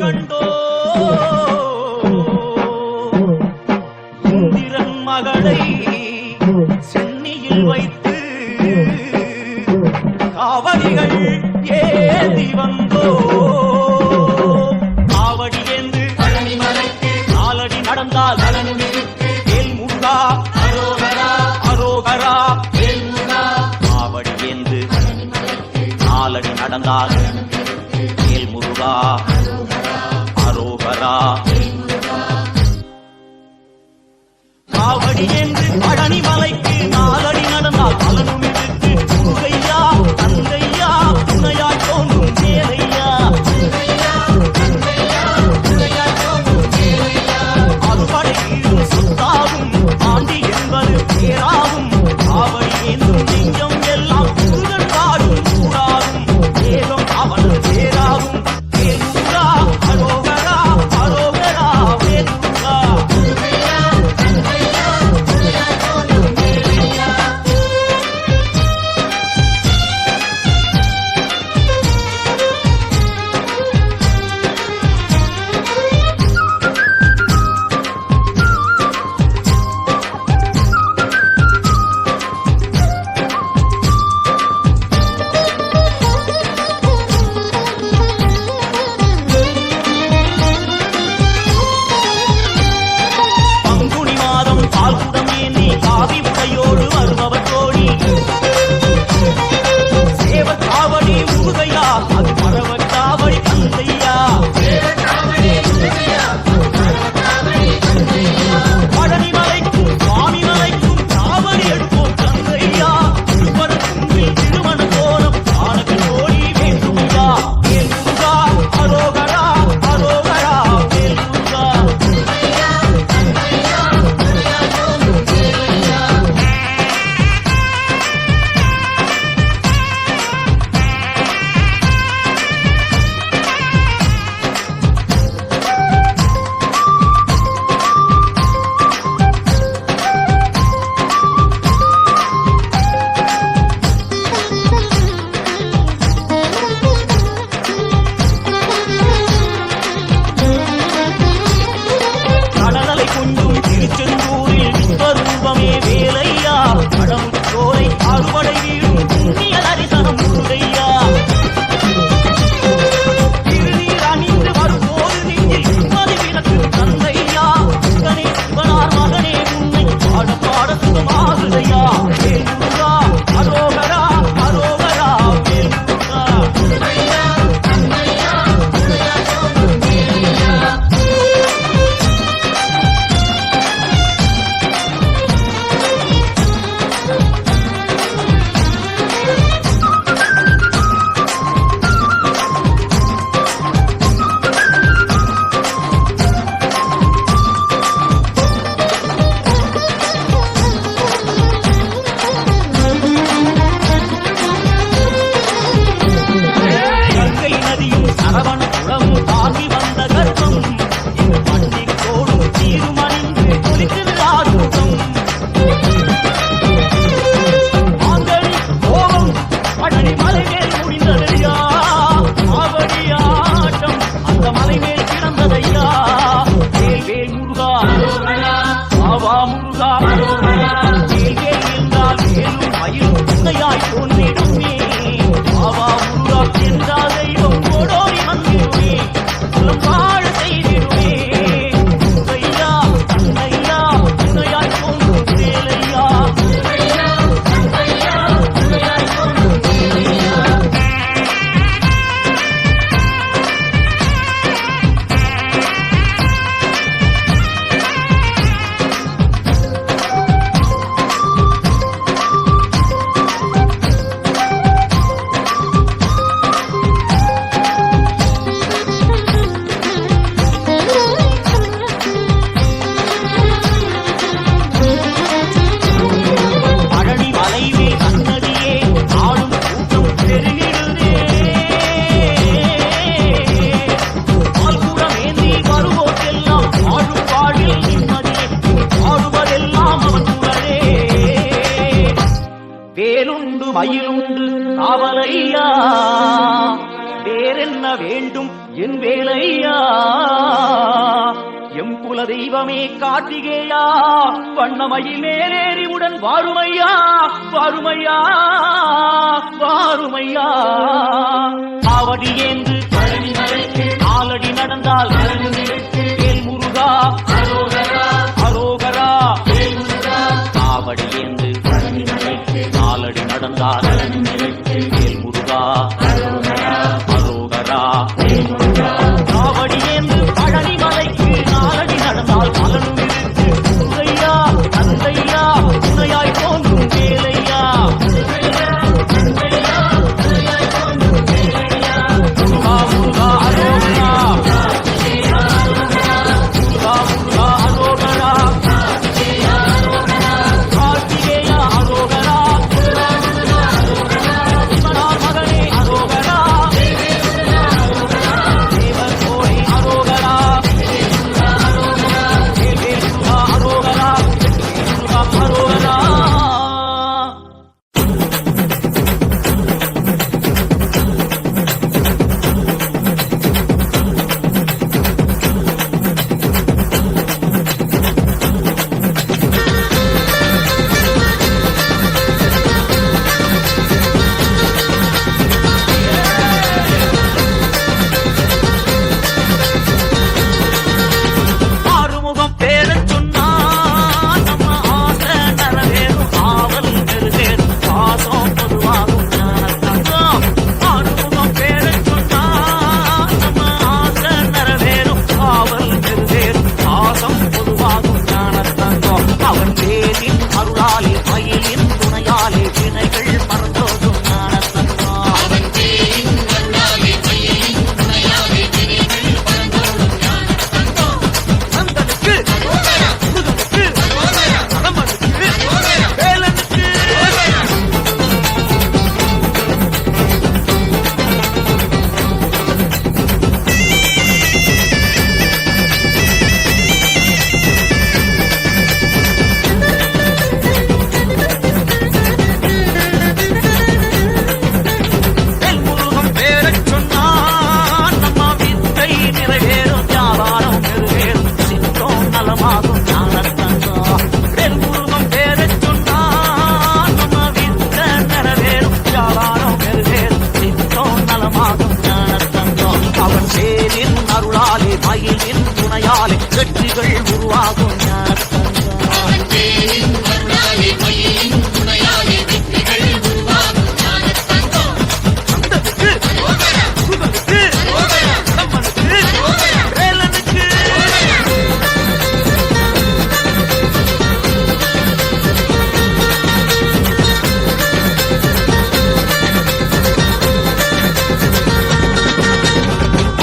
கண்டோ இந்திரன் மகளை சென்னியில் வைத்து காவடிகள் ஏந்தி வந்தோ காவடி ஏந்து பழனிமலைக்கு நாலடி நடந்தால் வேல் முருகா அரோகரா அரோகரா வேல் முருகா காவடி ஏந்து நாலடி நடந்தால் வேல் முருகா அரோகரா காவடி என்று பழனிமலைக்கு நாலடி நடந்தால் பலனும் இருக்கு முருகையா தந்தையா துணையாய் தோன்றும் வேலையா அறுபடையிலும் சுத்தாவும் ஆண்டி என்பது பேராகும் காவடி என்றும் நெஞ்சம் எல்லாம் முருகன் பாடும் கூடாகும் ஏகம் அவன் பேராகும் வேலுரா அரோகரா அரோகரா வேலுரா தெய்வமே கார்த்திகேயா வண்ணமயில் மேலேறி உடன் வாருமையா வாருமையா வாருமையா ஆவடி ஏந்து ஆலடி நடந்தால் வேல் முருகா அரோகரா ஆவடி ஏந்து ஆலடி நடந்தால் வேல் முருகா அரோகரா ஆவடி ஏந்து பழனி மலைக்கு நாலடி நடந்தால் பலனும் இருக்கு முருகையா தந்தையா துணையாய் தோன்றும் வேலையா முருகா முருகா அரோகரா முருகா முருகா அரோகரா கார்த்திகேயா அரோகரா சிவனார் மகனே அரோகரா தேவர் கோடி அரோகரா முருகா அரோகரா முருகா அரோகரா ஆறுமுகம் பேரச் சொன்னா நம்ம ஆசை நிறைவேறும் ஆவல் நிறைவேறும் பாசம் பொதுவாகும் ஞானத்தங்கம் ஆறுமுகம் பேரச் சொன்னா நம்ம ஆசை நிறைவேறும் ஆவல் நிறைவேறும் பாசம் பொதுவாகும் ஞானத்தங்கம் அவன் பேரின் அருளாலே மயிலின் துணையாலே வினைகள் மறந்தோடும் ஞானத்தங்கம் அவன் பேரின் அருளாலே மயிலின் துணையாலே வினைகள் மறந்தோடும் ஞானத்தங்கம் நந்தனுக்கு முருகனுக்கு கடம்பனுக்கு வேலனுக்கு வேல்முருகன் பேரச் சொன்னான் நம்ம வித்தை நிறைவேறும் வியாபாரம் நிறைவேறும் சித்தம் நலமாகும் ஞானத்தங்கம் வேல்முருகன் பேரச் சொன்னான் நம்ம வித்தை நிறைவேறும் வியாபாரம் நிறைவேறும் சித்தம் நலமாகும் ஞானத்தங்கம் அவன் பேரின் அருளாலே மயிலின் துணையாலே வெற்றிகள் உருவாகும் ஞானத்தங்கம் அவன் பேரின் அருளாலே மயிலின் துணையாலே வெற்றிகள் உருவாகும் ஞானத்தங்கம் நந்தனுக்கு முருகனுக்கு கடம்பனுக்கு வேலனுக்கு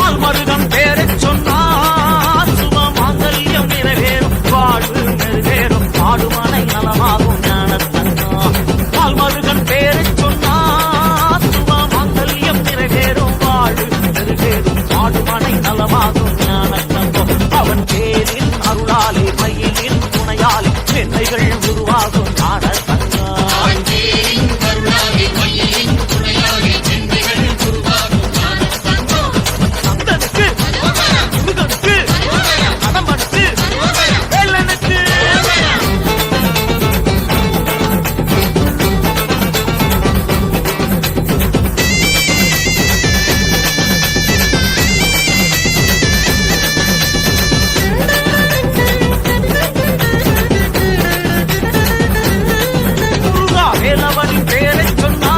ஆல்மருகன் பேரச் சொன்னார் சுபமாங்கல்யம் நிறைவேறும் வாழ்வு நிறைவேறும் பாடுமனை நலமாகும் ஞானத்தங்கம் ஆல்மருகன் பேரச் சொன்னார் சுபமாங்கல்யம் நிறைவேறும் வாழ்வு நிறைவேறும் பாடுமனை நலமாகும் ஞானத்தங்கம் அவன் பேரின் அருளாலே மயிலின் துணையாலே வெண்மைகள் உருவாகும் ஞானத்தங்கம் அவன் பேரின் அருளாலே மயிலின் துணையாலே வெண்மைகள் உருவாகும் ஞானத்தங்கம் நந்தனுக்கு முருகனுக்கு கடம்பனுக்கு வேலனுக்கு முருகா வேலவனின் பேரைச் சொன்னா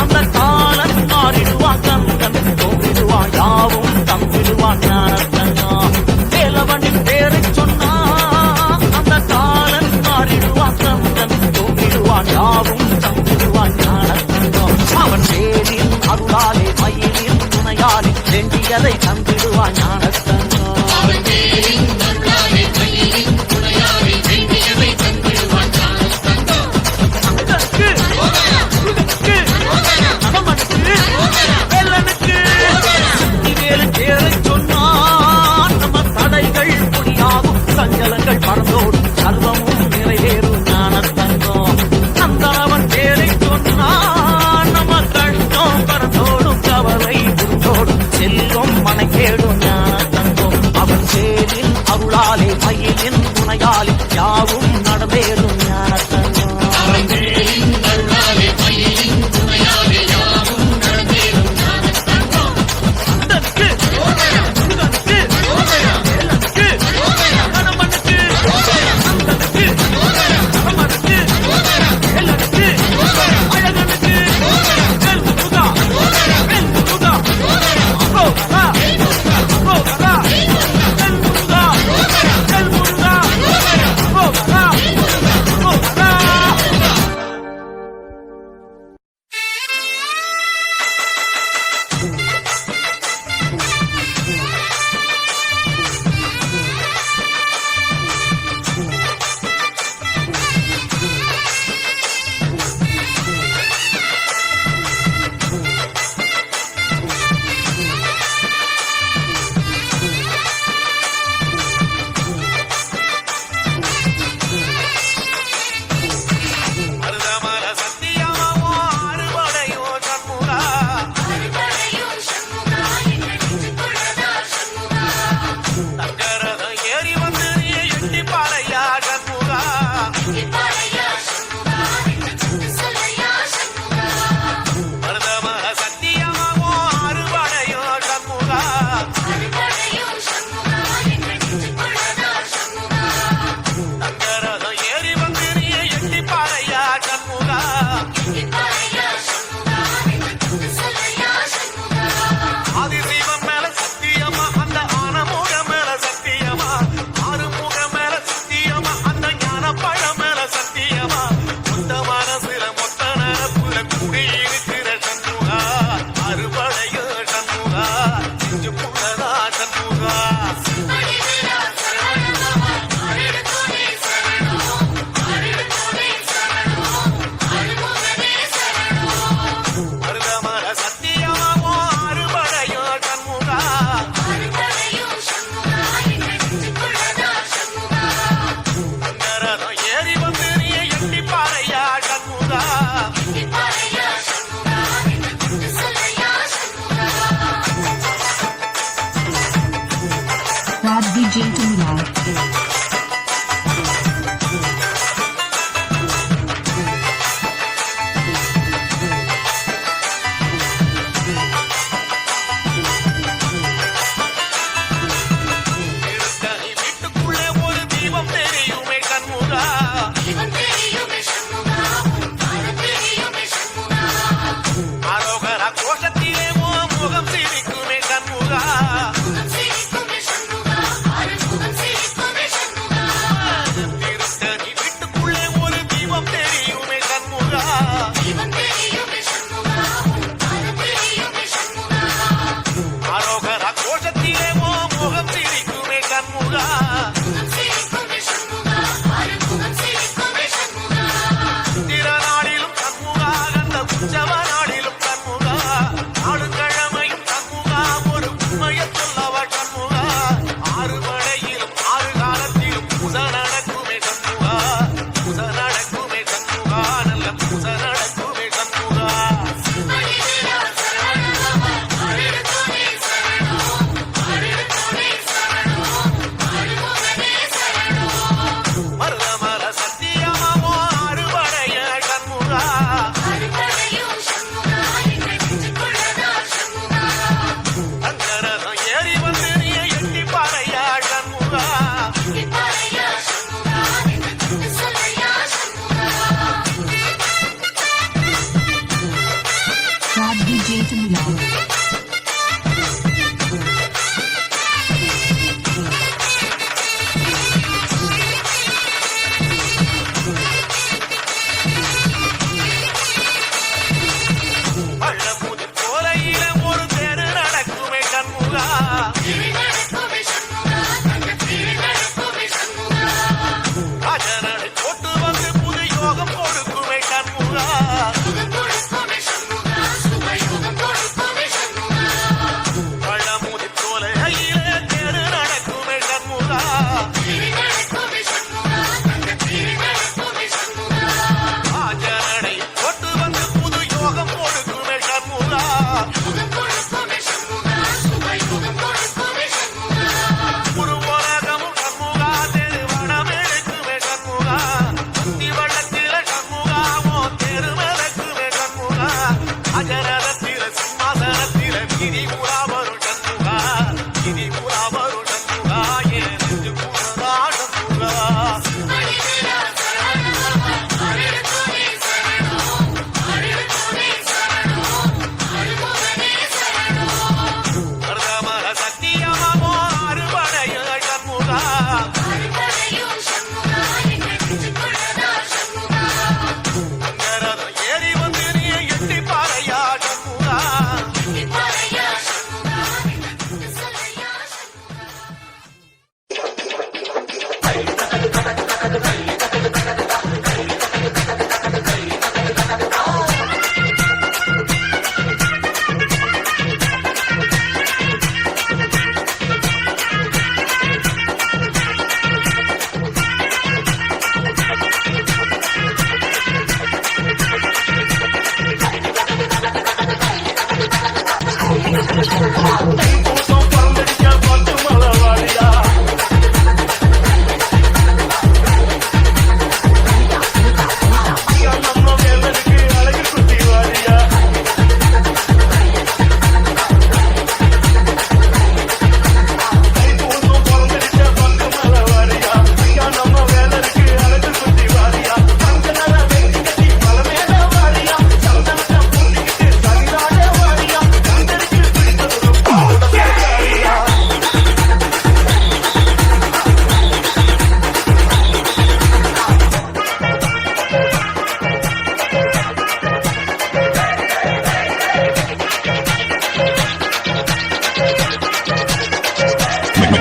அந்த காலன் மாறிடுவான் கந்தன் தோன்றிடுவான் யாவும் தம்பிடுவான் ஞானத்தங்கம் வேலவனின் பேரைச் சொன்னா அந்த காலன் மாறிடுவான் கந்தன் தோன்றிடுவான் யாவும் தம்பிடுவான் ஞானத்தங்கம் அவன் பேரின் அருளாலே மயிலின் துணையாலே வேண்டியதை தந்திடுவான் ஞானத்தங்கம் அவன் பேரின் அருளாலே மயிலின் துணையாலே வேண்டியதை தந்திடுவான் ஞானத்தங்கம் நந்தனுக்கு முருகனுக்கு கடம்பனுக்கு வேலனுக்கு வேலு பேரைச் சொன்னான் நம்ம தடைகள் பொடியாகும் சஞ்சலங்கள் பறந்தோடும் சர்வமும் நிறைவேறும் ஞானத்தங்கம் நந்தனவன் பேரைச் சொன்னான் நம்ம கஷ்டம் பறந்தோடும் கவலை புரிந்தோடும் செல்வம் மனக்கேடும் ஞான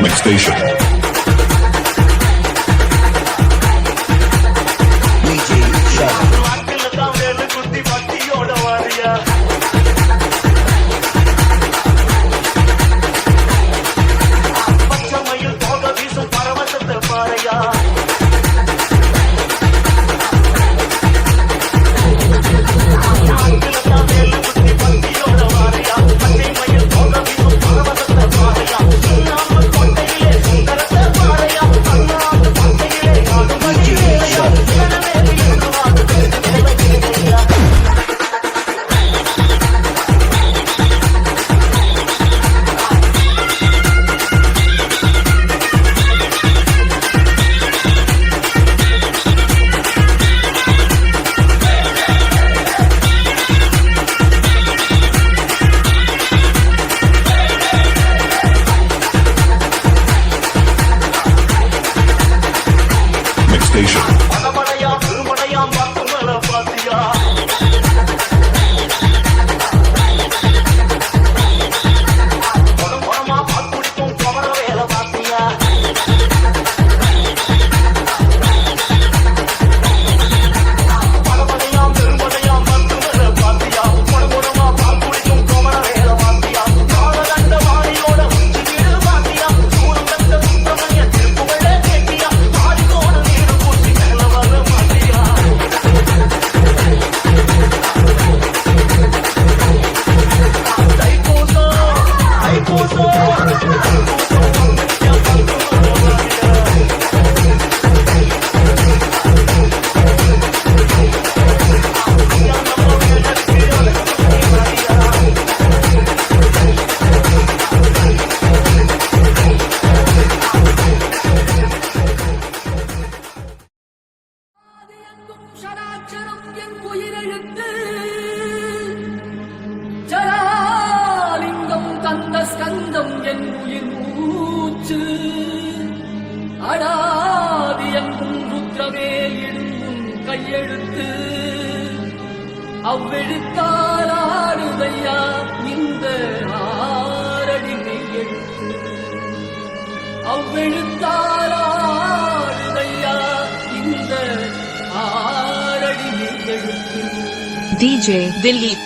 Mix Station. நாட்டில தான் வேலு குத்தி பட்டியோட வாரியா பச்சை மயில் போக வீசும் பரவசத்தை பாறையா நாட்டில தான் வேலு குத்தி பட்டியோட வாரியா பச்சை மயில் போக வீசும் பரவசத்தை பாறையா சுண்ணாம்பு கோட்டையிலே சுந்தரத்தை பாறையா அண்ணாந்து கோட்டையிலே ஆடும் மகிழேயா இளநவேலு எழுவாது வேலையா Mix Station. படபடையா திருமடையா பார்த்து மேல பாத்தியா படம் படமா பாக்குடிக்கும் கவர வேலை பாத்தியா படபடையா திருமடையா பார்த்து மேல பாத்தியா படம் படமா பாக்குடிக்கும் கவர வேலை பாத்தியா காலகண்ட வாணியோட உச்சி வீடு பாத்தியா சூரம் கண்ட சுத்தமணிய திருப்புகளே கேட்டியா ஆடிக்கோட நீடு பூச்சி மேல வர மாட்டியா தைப்பூசம் ஷடாட்சரம் என் உயிரெழுத்து ஜலாலிங்கம் கந்த ஸ்கந்தம் என் உயிர் மூச்சு அடாதியங்கும் ருத்ரமே எழுந்தும் கையெழுத்து அவ்வெழுத்தால் ஆடுதையா இந்த ஆரடி மெய்யெழுத்து அவ்வெழுத்தால் ஆடுதையா இந்த ஆரடி மெய்யெழுத்து DJ Dilip.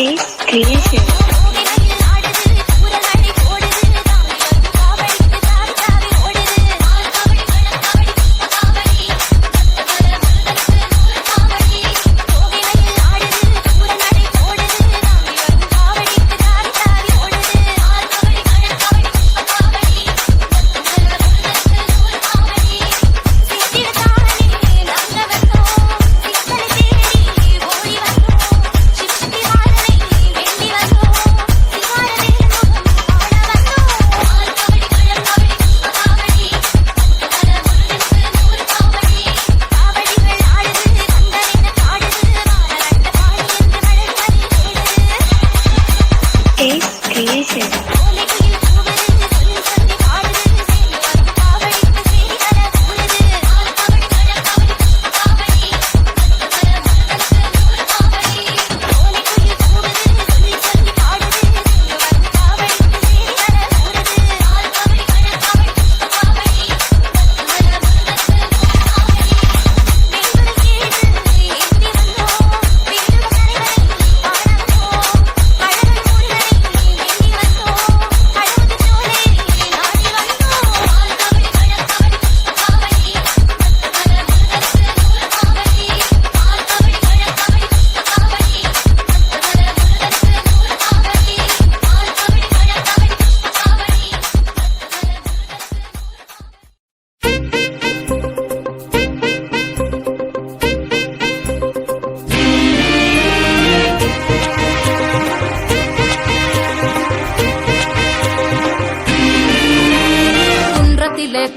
Ace Creation.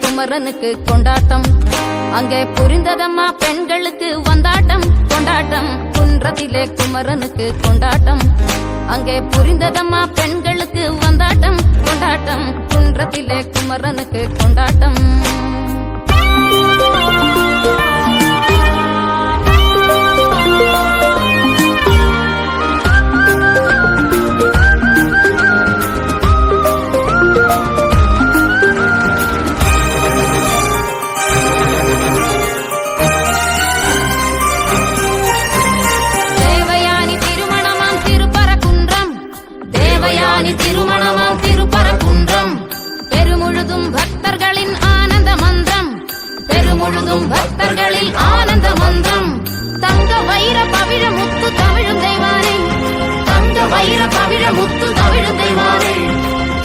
குமரனுக்கு கொண்டாட்டம் அங்கே புரிந்ததம்மா பெண்களுக்கு வந்தாட்டம் கொண்டாட்டம், குன்றத்திலே குமரனுக்கு கொண்டாட்டம். அங்கே புரிந்ததம்மா பெண்களுக்கு வந்தாட்டம் கொண்டாட்டம், குன்றத்திலே குமரனுக்கு கொண்டாட்டம். திருமணமாம் திருப்பரங்குன்றம், பெருமுழுதும் பக்தர்களின் ஆனந்த மந்திரம், பெருமுழுதும் பக்தர்களில் ஆனந்த மந்திரம். தங்க வைர பவிழ முத்து தவிழும் தெய்வானை, தங்க வைர பவிழ முத்து தவிழும் தெய்வானை.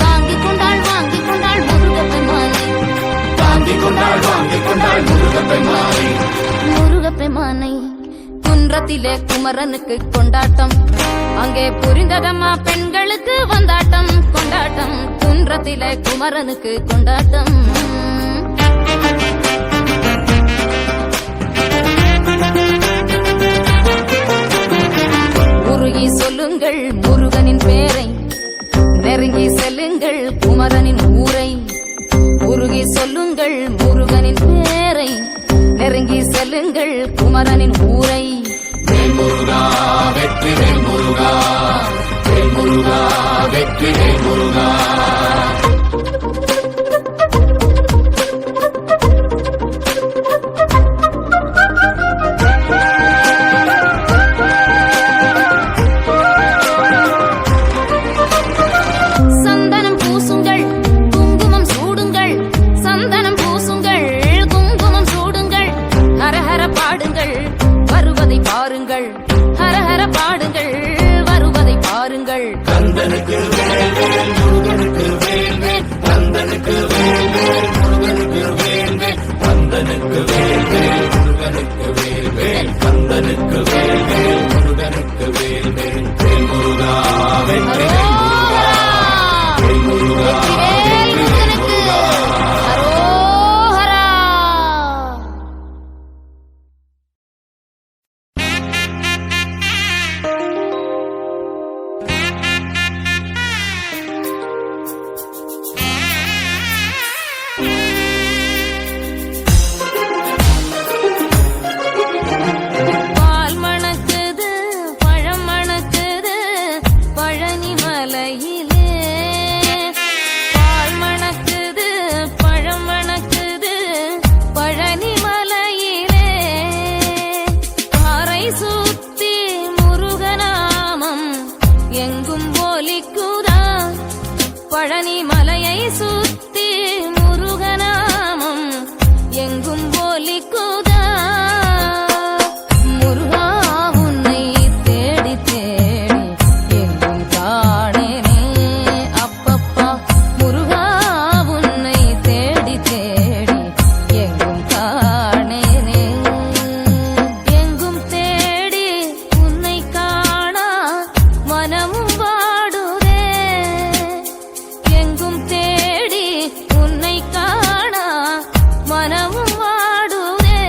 தாங்கிக் கொண்டாள் வாங்கிக் கொண்டாள் முருகப்பெருமானை, தாங்கிக் கொண்டாள் வாங்கிக் கொண்டாள் முருகப்பெருமானை, முருகப்பெருமானை. குன்றத்திலே குமரனுக்கு கொண்டாட்டம், அங்கே புரிந்ததம்மா பெண்களுக்கு வந்தாட்டம் கொண்டாட்டம், குன்றத்திலே குமரனுக்கு கொண்டாட்டம். உருகி சொல்லுங்கள் முருகனின் பேரை, நெருங்கி செல்லுங்கள் குமரனின் ஊரை. உருகி சொல்லுங்கள் முருகனின் பேரை, நெருங்கி செல்லுங்கள் குமரனின் ஊரை. முருகா வெற்றி வேல் முருகா, வேல் முருகா வெற்றி வேல் முருகா. சந்தனம் பூசுங்கள் குங்குமம் சூடுங்கள், சந்தனம் பூசுங்கள் குங்குமம் சூடுங்கள். ஹரஹர பாடுங்கள் வருவதை பாருங்கள், ஹரஹர பாடுங்கள் வருவதை பாருங்கள். கந்தனுக்கு வேல் வேல் முருகனுக்கு வேல் வேல், கந்தனுக்கு வேல் வேல் முருகனுக்கு வேல் வேல், கந்தனுக்கு வேல் வேல் முருகனுக்கு வேல் வேல், கந்தனுக்கு வேல் வேல் முருகனுக்கு வேல் வேல். வேல் முருகா வெற்றி வேல் முருகா, வேல் முருகா வெற்றி வேல் முருகா. ஹரோஹரா. பால் மணக்குது பழம் மணக்குது பழனி மலையிலே, பால் மணக்குது பழம் மணக்குது பழனி மலையிலே. காரை சுத்தி முருகநாமம் எங்கும் ஒலிக்குதா, பழனி மலையை சுத்தி முருகநாமம் எங்கும் ஒலிக்குதா. முருகா உன்னை தேடி தேடி எங்கும் காணேனே அப்பப்பா, முருகா உன்னை தேடி தேடி எங்கும் காணேனே. எங்கும் தேடி உன்னை காணா மனமும் வாடுதே, எங்கும் தேடி உன்னை காணா மனமும் வாடுதே.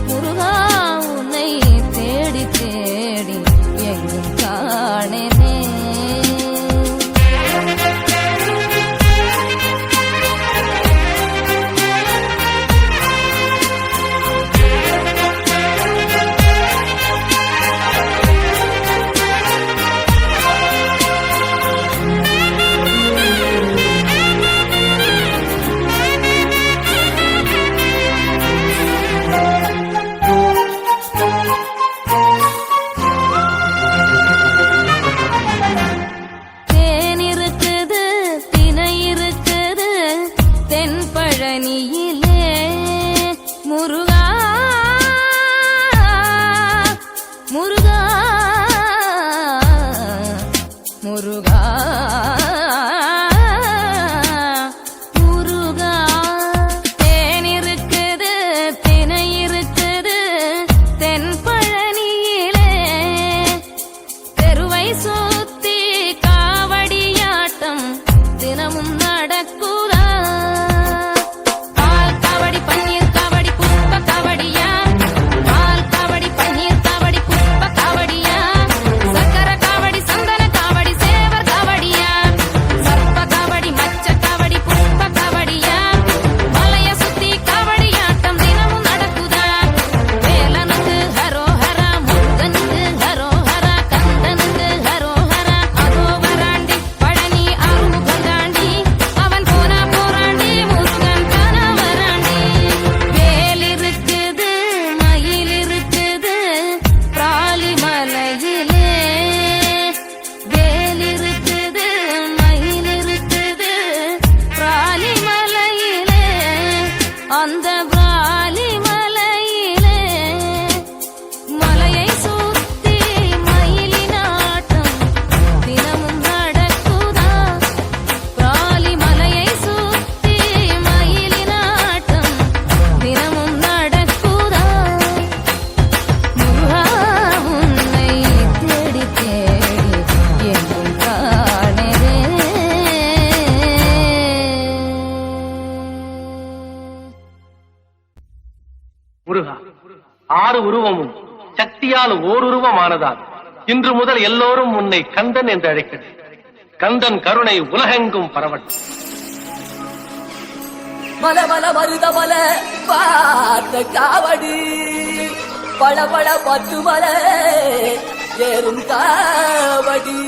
முருகா உன்னை தேடி தேடி எங்கும் காணேனே. தேன் இருக்குது தினை இருக்குது தென்பழனியிலே, முருகா முருகா முருகா முருகா. தேன் இருக்குது தினை இருக்குது தென்பழனியிலே, தெருவை சுத்தி காவடியாட்டம் தினமும் நடக்குதா. பால் காவடி பண்ணி முருகா, 6 உருவமும் சக்தியால் ஓருருவமானதால் இன்று முதல் எல்லோரும் உன்னை கந்தன் என்று அழைக்கிறது. கந்தன் கருணை உலகெங்கும் பரவட்டும். மல மல மருத மல பார்த்த காவடி பல பல பத்து மல ஏறும் காவடி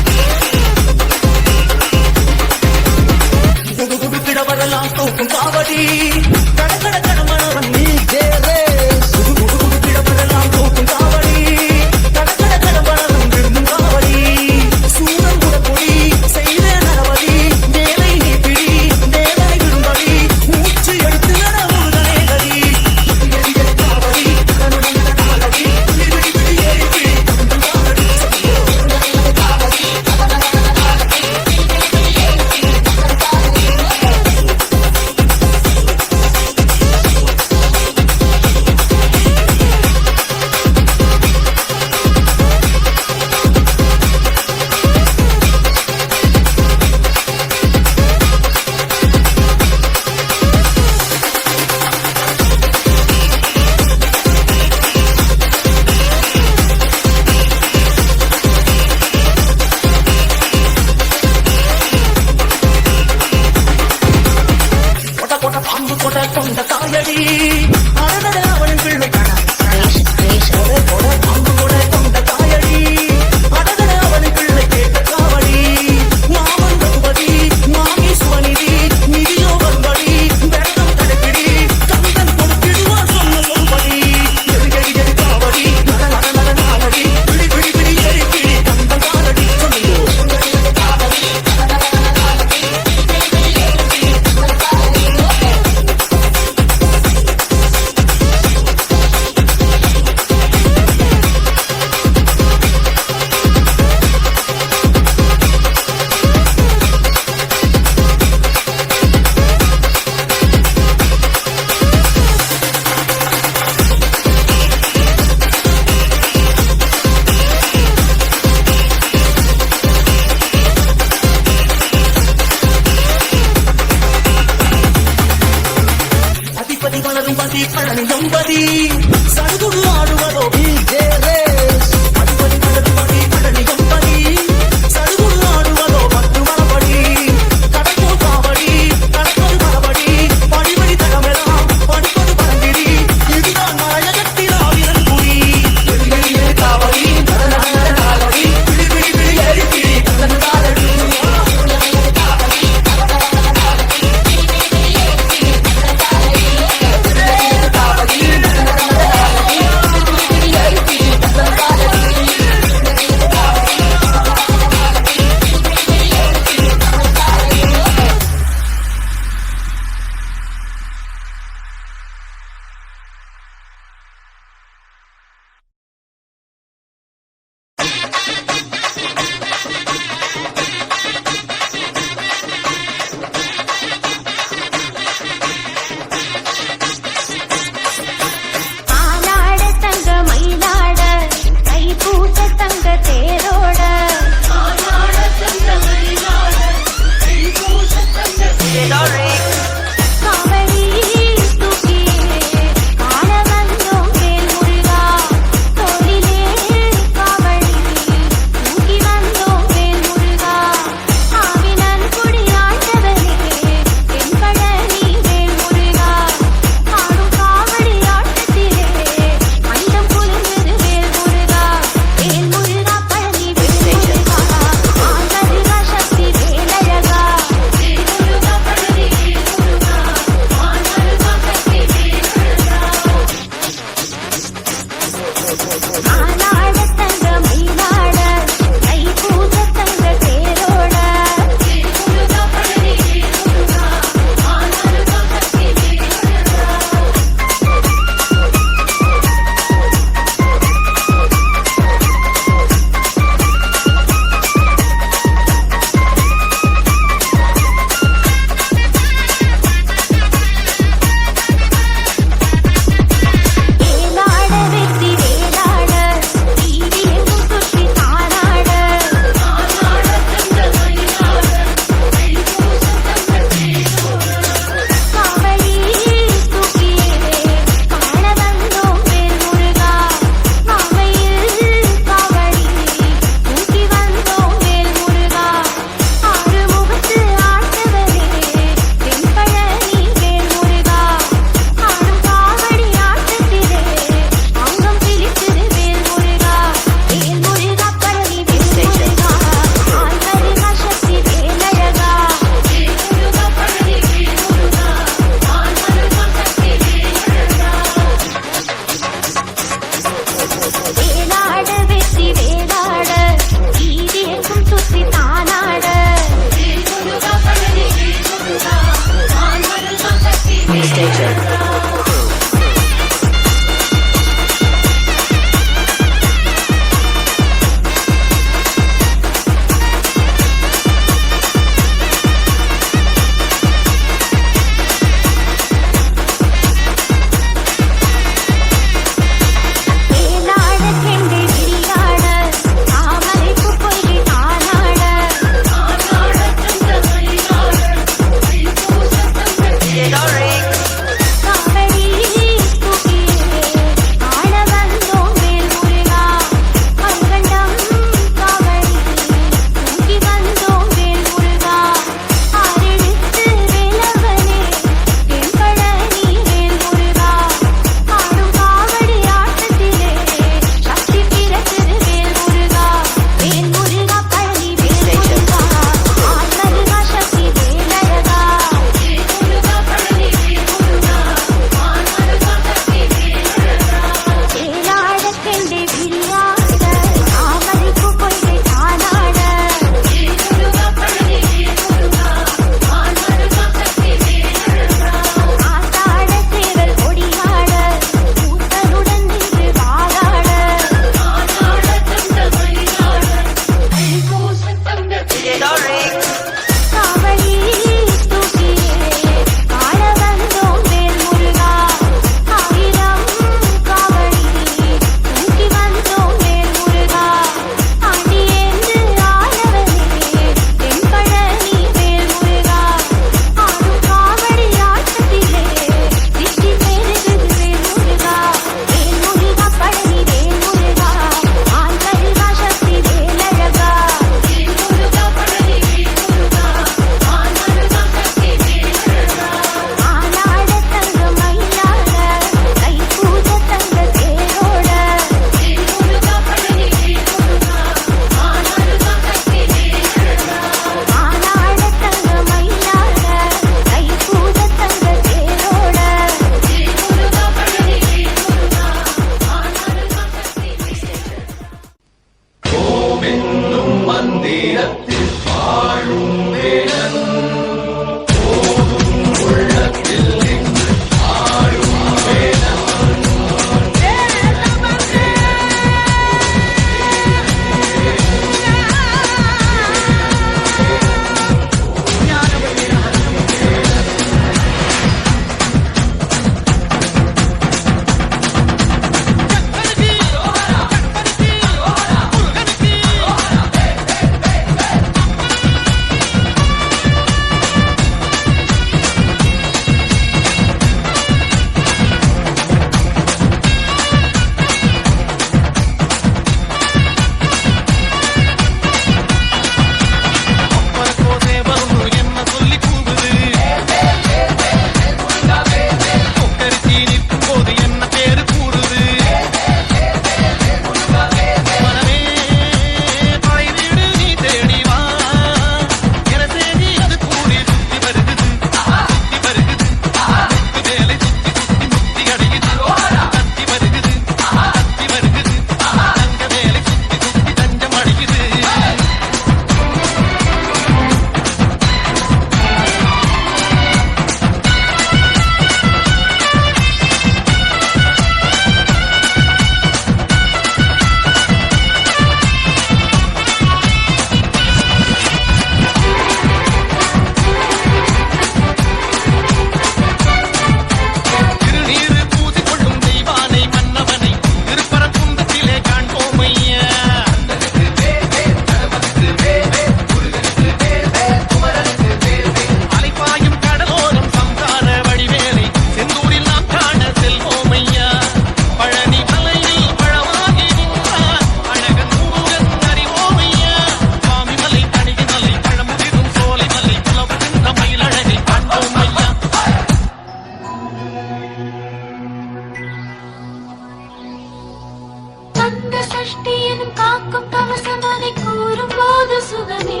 கந்த சஷ்டி எனும் காக்கும் கவசமனை கூறும் போது சுகமே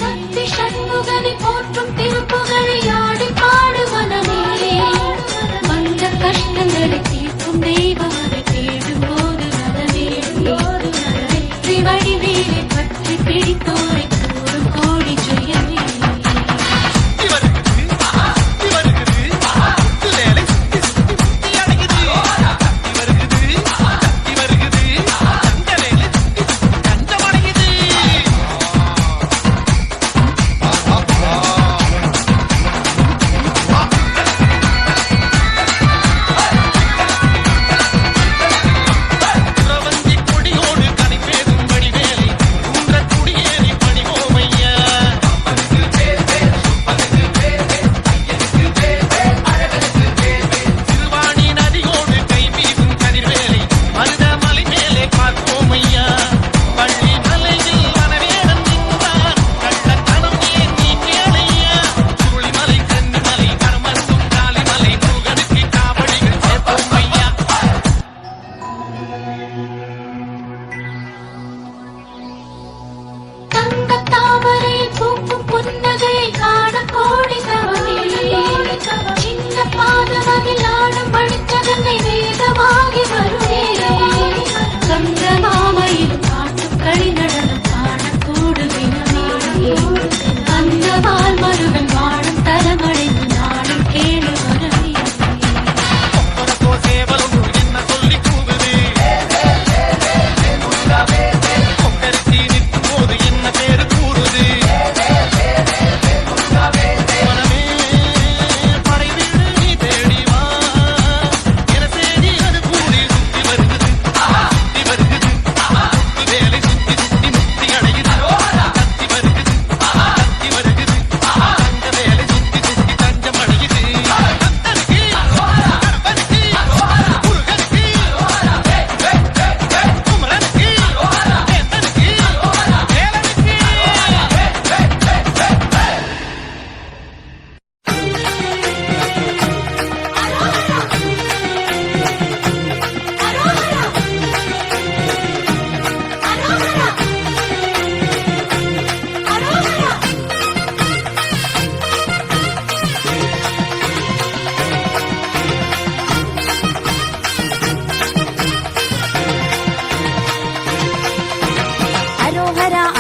சக்தி சண்முகனை போற்றும் திருப்புகழை ஆடி பாடு மனமே வந்த கஷ்டங்களை தீர்க்கும் தெய்வம் அதை தேடும் போது மனமே வெற்றி வடிவேலை பற்றி பிடித்தோரை கூறும் கோடி ஜெயமே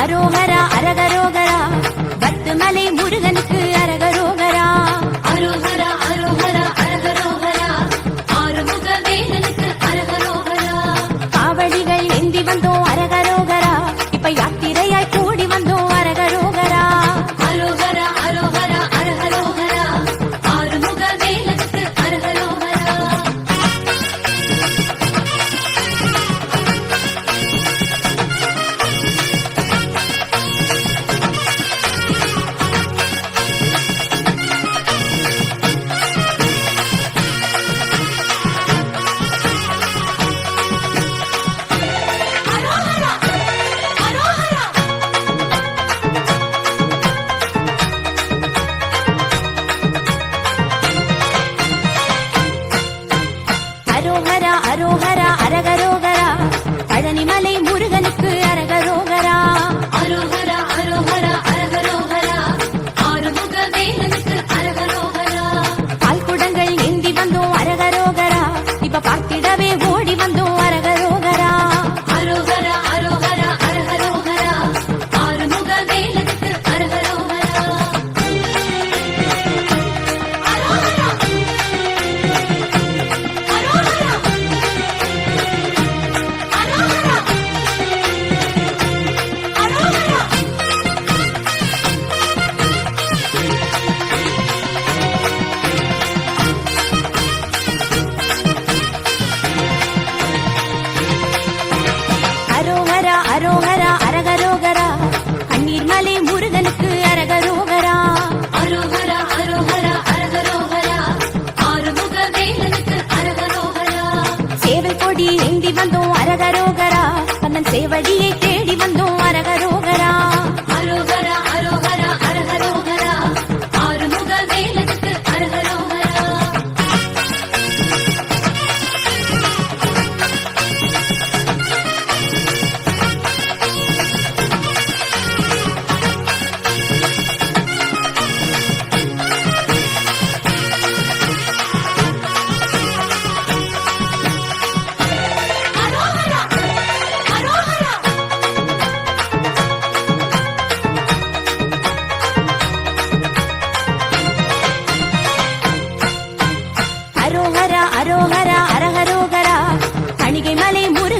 அரோகரா அரகரோகரா பத்துமலை முருகனுக்கு அரகரோகரா அரோகரா அரோகரா அரகரோகரா ஆறுமுக வேலனுக்கு அரகரோகரா காவடிகள் ஏந்தி வந்தோம் அரகரோகரா இப்ப யாத்திரையாய் கூடி வந்தோம் அரகரோகரா அரோகரா அரோகரா அரகரோகரா ஆறுமுக வேலனுக்கு அரகரோகரா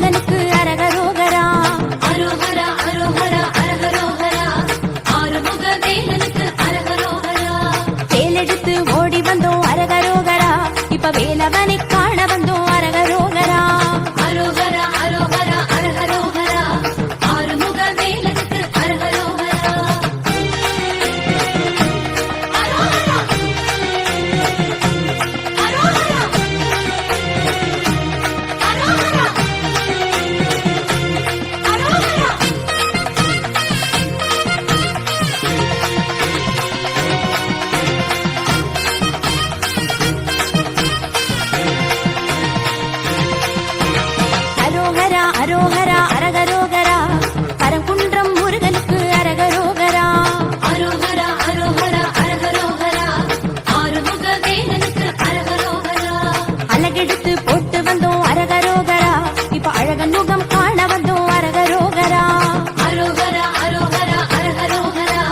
முருகனுக்கு அரகரோகரா. அரோகரா அரோகரா அரகரோகரா ஆறுமுக வேலனுக்கு அரகரோகரா. வேலெடுத்து ஓடி வந்தோம் அரகரோகரா, இப்ப வேலவனை காண வந்தோம் அரகரோகரா. அரோகரா அரோகரா அரகரோகரா ஆறுமுக வேலனுக்கு அரகரோகரா. அரோகரா அரோகரா அரோகரா அரோகரா. அரோகரா அரோகரா அரகரோகரா, பரங்குன்றம் முருகனுக்கு அரகரோகரா. அரோகரா அரோகரா அரகரோகரா ஆறுமுக வேலனுக்கு அரகரோகரா. அழகெடுத்து போட்டு வந்தோம் அரகரோகரா, இப்ப அழகன் முகம் காண வந்தோம் அரகரோகரா. அரோகரா அரோகரா அரகரோகரா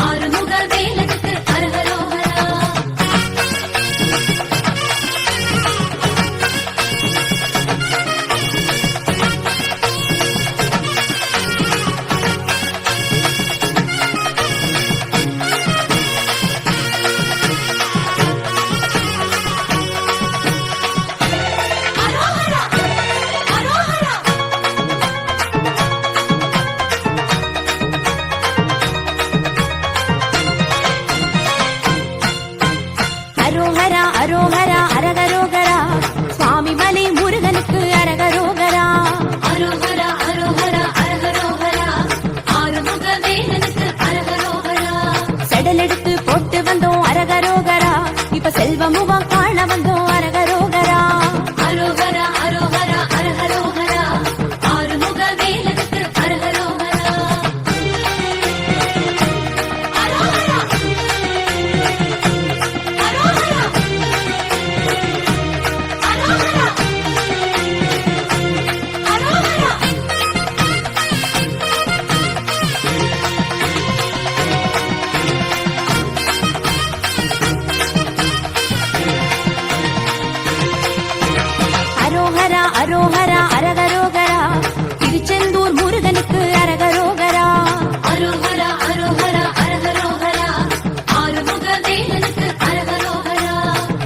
ஆறுமுக வேலனுக்கு அரகரோகரா. அரோகரா அரோகரா அரோகரா அரோகரா அரகரோகரா, சுவாமி மலை முருகனுக்கு அரகரோகரா. அரோகரா அரோகரா அரகரோகரா ஆறுமுக வேலனுக்கு அரகரோகரா. செடல் எடுத்து போட்டு வந்தோம் அரகரோகரா, இப்ப செல்வ முகம் காண வந்தோம் அரகரோகரா. அரோகரா அரோகரா அரகரோகரா ஆறுமுக வேலனுக்கு அரகரோகரா. அரோகரா அரோகரா அரோகரா அரோகரா. அரோகரா அரோகரா அரகரோகரா, திருச்செந்தூர் முருகனுக்கு அரகரோகரா. அரோகரா அரோகரா அரகரோகரா ஆறுமுக வேலனுக்கு அரகரோகரா.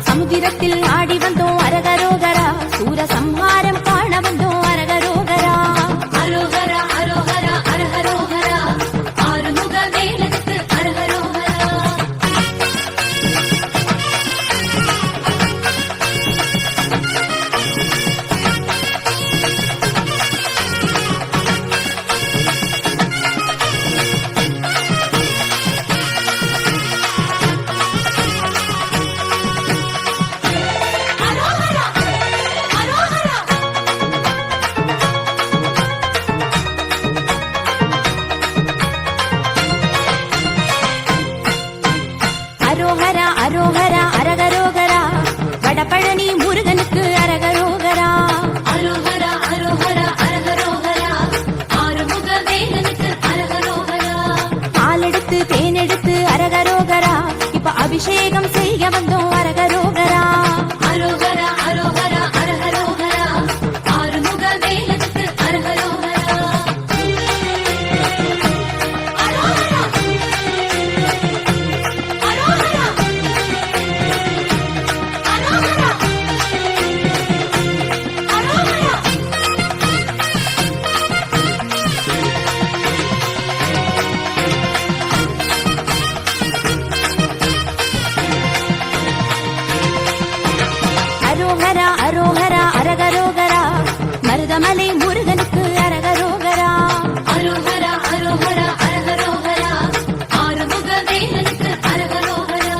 சமுதிரத்தில் ஆடி வந்தோம் அரகரோகரா, சூர சம்ஹாரம் காண வந்தோம் அரகரோகரா. அரோகரா அரோகரா அரகரோகரா ஆறுமுக வேலனுக்கு அரகரோகரா. அரோகரா அரோகரா அரோகரா அரோகரா அரகரோகரா, வடபழனி முருகனுக்கு அரகரோகரா. அரோகரா அரோகரா அரகரோகரா ஆறுமுக வேலனுக்கு அரகரோகரா. பாலெடுத்து தேனெடுத்து அரகரோகரா, இப்ப அபிஷேகம் செய்ய வந்தோம் அரகரோகரா. அரோகரா அரோகரா அரகரோகரா ஆறுமுக வேலனுக்கு அரகரோகரா. அரோகரா அரோகரா அரோகரா அரோகரா. அரோகரா அரோகரா அரகரோகரா, மருதமலை முருகனுக்கு அரகரோகரா. அரோகரா அரோகரா அரகரோகரா ஆறுமுக வேலனுக்கு அரகரோகரா.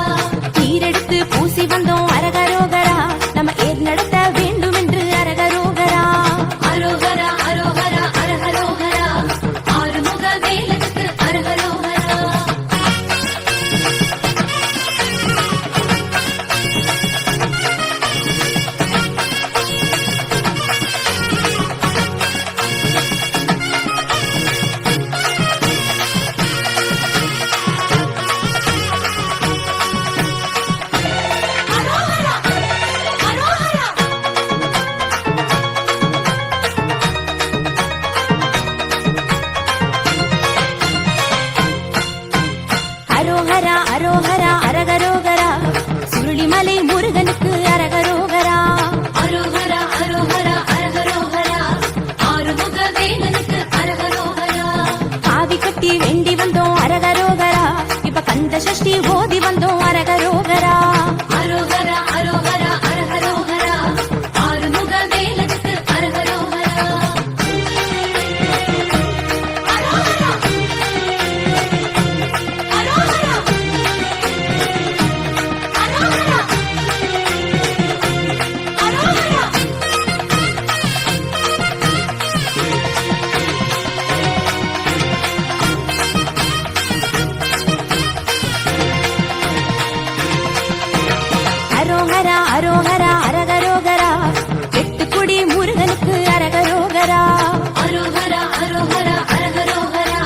நீரெடுத்து பூசி வந்தோம் அரகரோகரா, நம்ம ஏர் நடத்த வேண்டும் என்று அரகரோகரா. அரோகரா அரோகரா அரகரோகரா ஆறுமுக வேலனுக்கு அரகரோகரா. வேலனுக்கு அரகரோகரா. காவி கட்டி வேண்டி வந்தோம் அரகரோகரா. இப்ப கந்த சஷ்டி ஓதி வந்தோம் அரகரோகரா. அரோகரா அரோகரா அரகரோகரா. ஆறுமுக வேலனுக்கு அரகரோகரா. அரோகரா அரோகரா அரோகரா அரோகரா. அரோகரா அரோகரா அரகரோகரா. எட்டுக்குடி முருகனுக்கு அரகரோகரா. அரோகரா அரோகரா அரகரோகரா.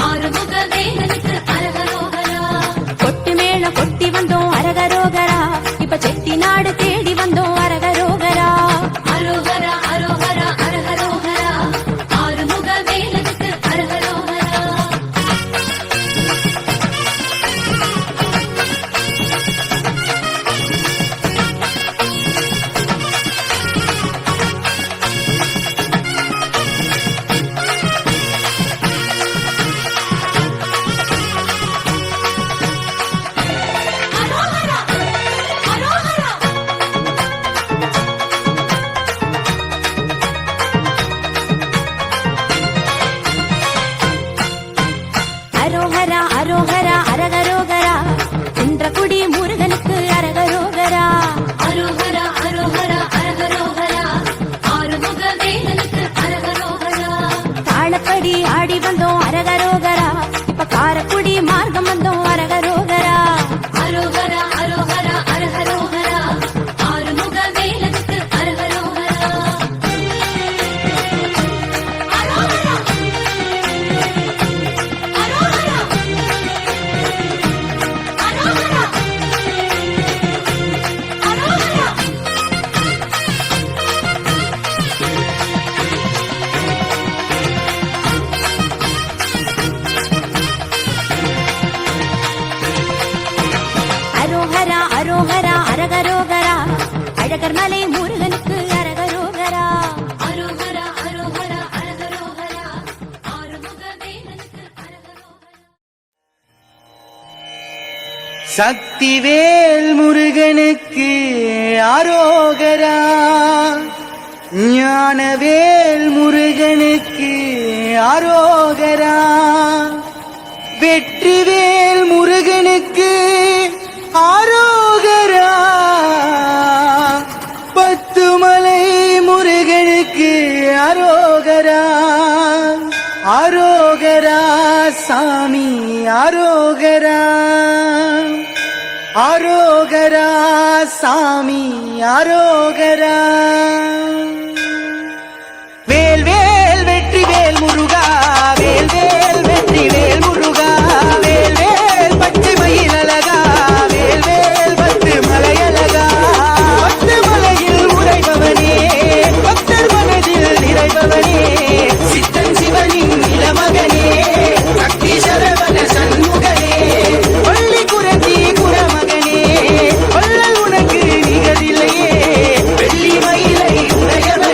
ஆறுமுக வேலனுக்கு அரகரோகரா. கொட்டு மேளம் கொட்டி வந்தோம் அரகரோகரா. இப்ப செட்டி நாடு தேடி வந்தோம் அரகரோகரா. அரோகரா அரோகரா அரகரோகரா. ஆறுமுக வேலனுக்கு அரகரோகரா. அரோகரா அரோகரா. அரோகரா அரோகரா அரகரோகரா. குன்றக்குடி முருகனுக்கு அரகரோகரா. அரோகரா அரோகரா அரகரோகரா. ஆறுமுக வேலனுக்கு அரகரோகரா. தாளப்படி ஆடி வந்தோம் அரகரோகரா. இப்ப காரக்குடி மார்க்கம் வந்தோம் அரகரோகரா. அரோகரா அரோகரா அரகரோகரா. ஆறுமுக வேலனுக்கு அரகரோகரா. அரோகரா அரோகரா அரோகரா அரோகரா. அரோகரா அரோகரா அரகரோகரா. அழகர் மலை முருகனுக்கு அரகரோகரா. அரோகரா அரோகரா அரகரோகரா. ஆறுமுக வேலனுக்கு அரகரோகரா. சக்திவேல் முருகனுக்கு ஆரோகரா. ஞானவேல் முருகனுக்கு ஆரோகரா. வெற்றிவேல் முருகனுக்கு ஆரோகரா. பத்துமலை முருகனுக்கு ஆரோகரா. ஆரோகரா சாமி ஆரோகரா. ஆரோகரா சாமி ஆரோகரா. வேல் வேல் வெற்றி வேல் முருகா. வேல் வேல் வெற்றி வேல் முருகா. வேல் வேல் பச்சை மயில் அழகா. வேல் வேல் பத்து மலை அழகா. பத்து மலையில் உறைபவனே. பக்தர் மனதில் நிறைபவனே. சித்தன் சிவனின் இளமகனே. சக்தி சரவண சண்முகனே. பள்ளி குரத்தி குரமகனே. வள்ளல் உனக்கு நிகரில்லையே. வெள்ளி மயிலை உடையவனே.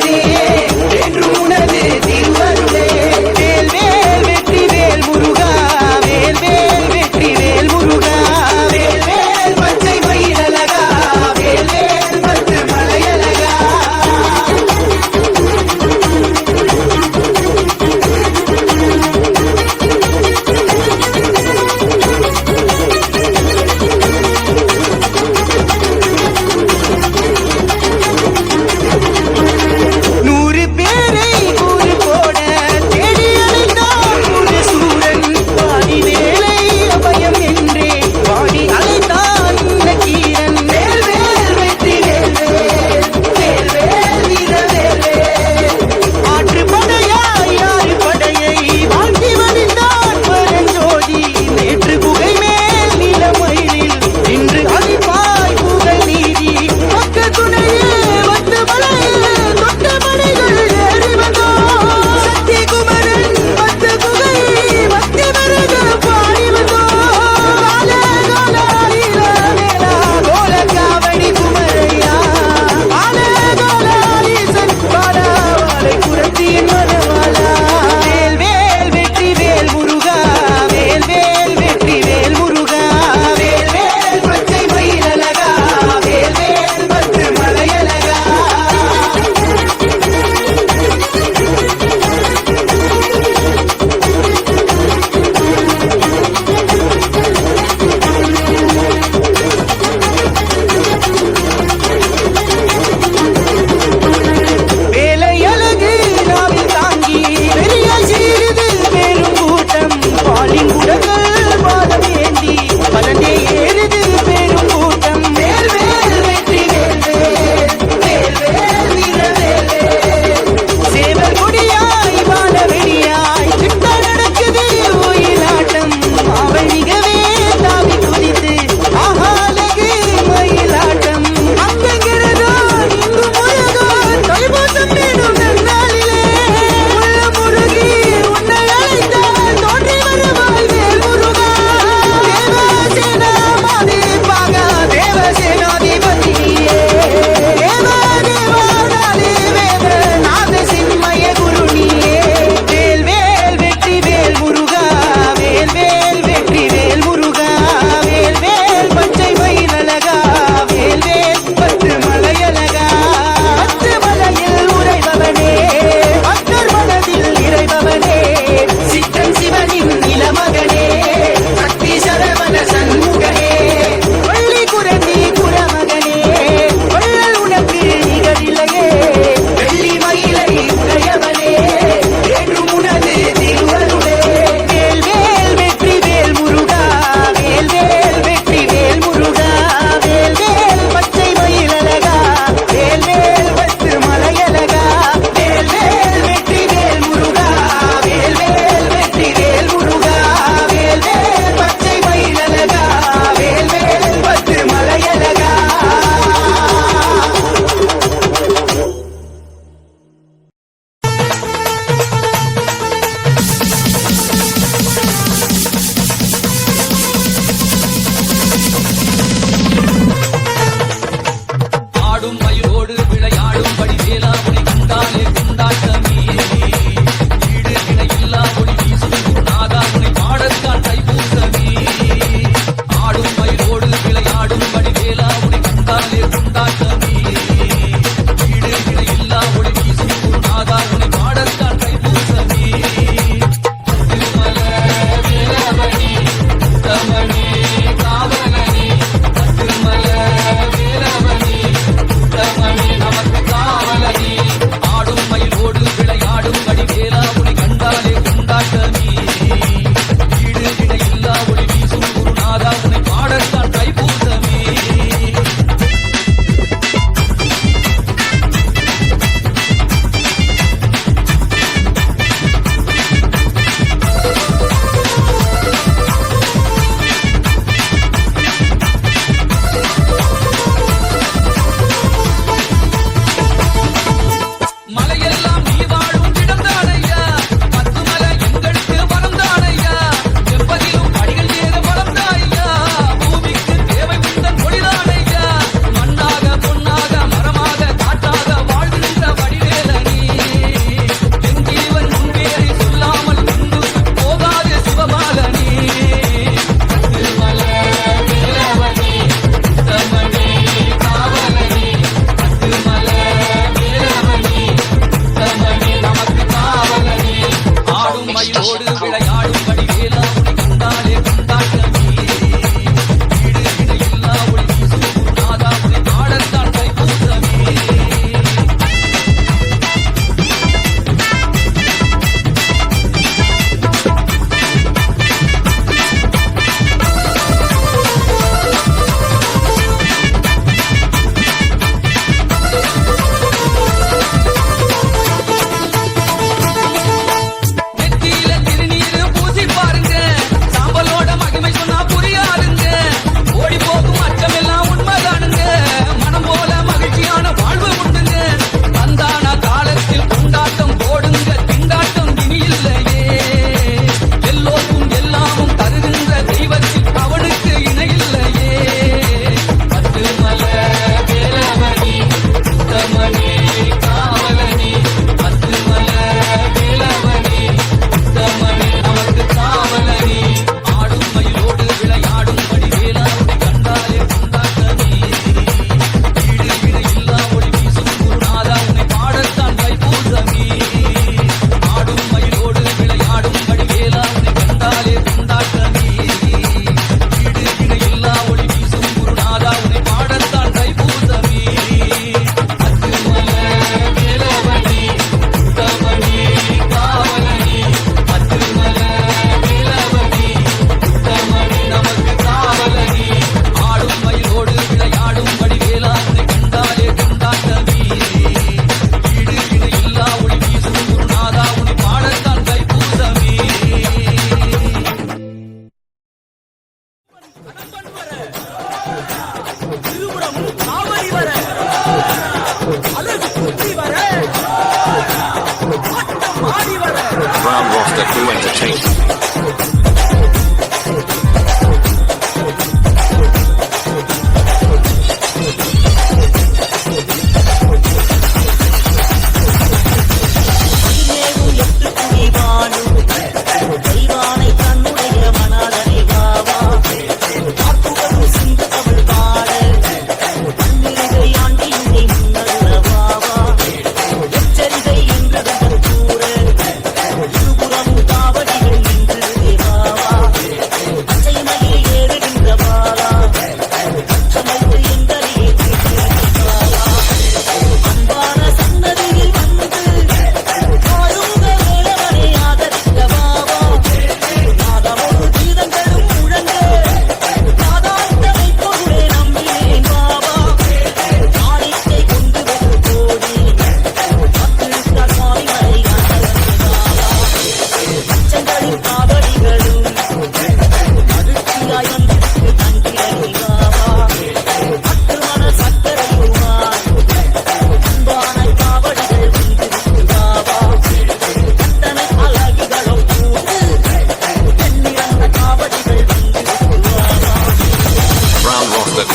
Brown Roster Crew Entertainment.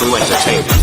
Crew Entertainment.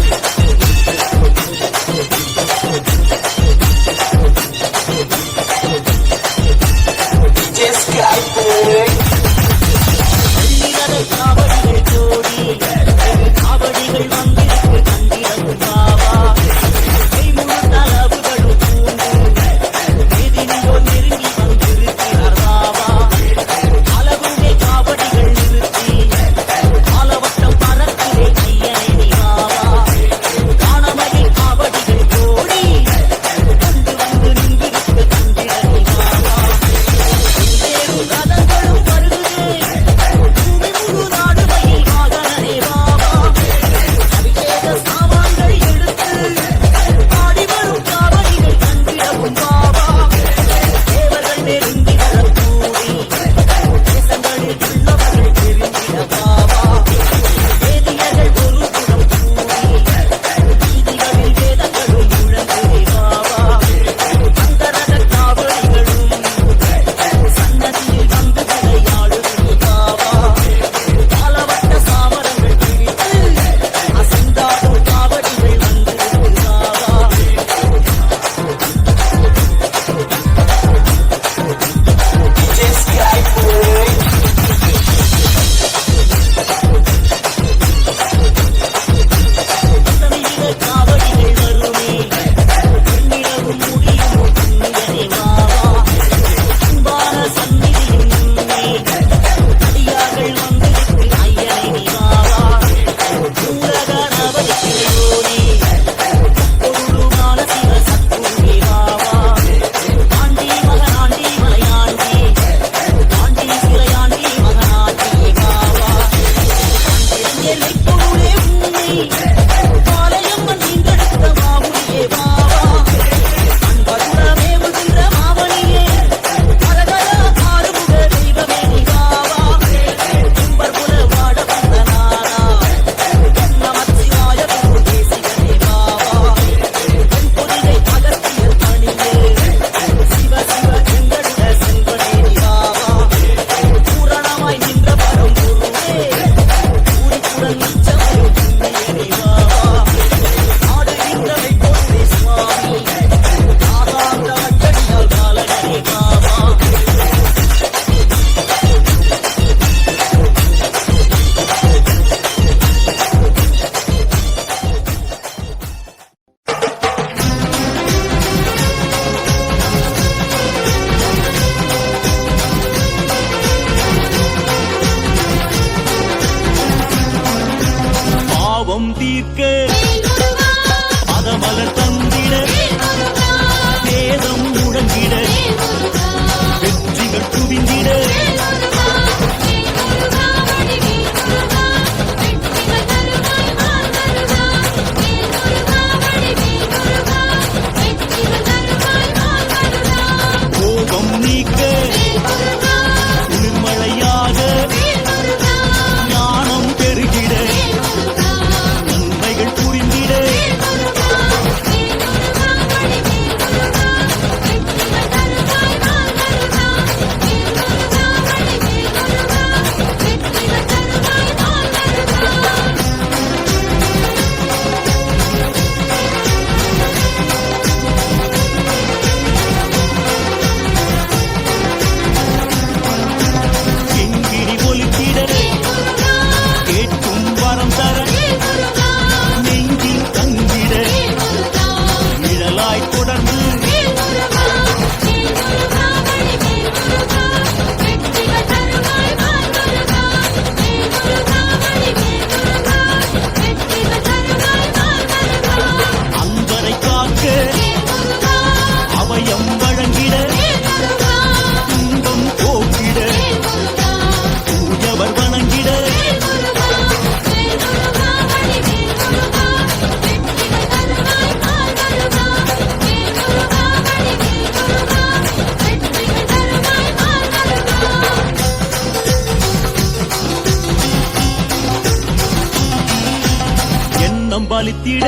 பலித்திட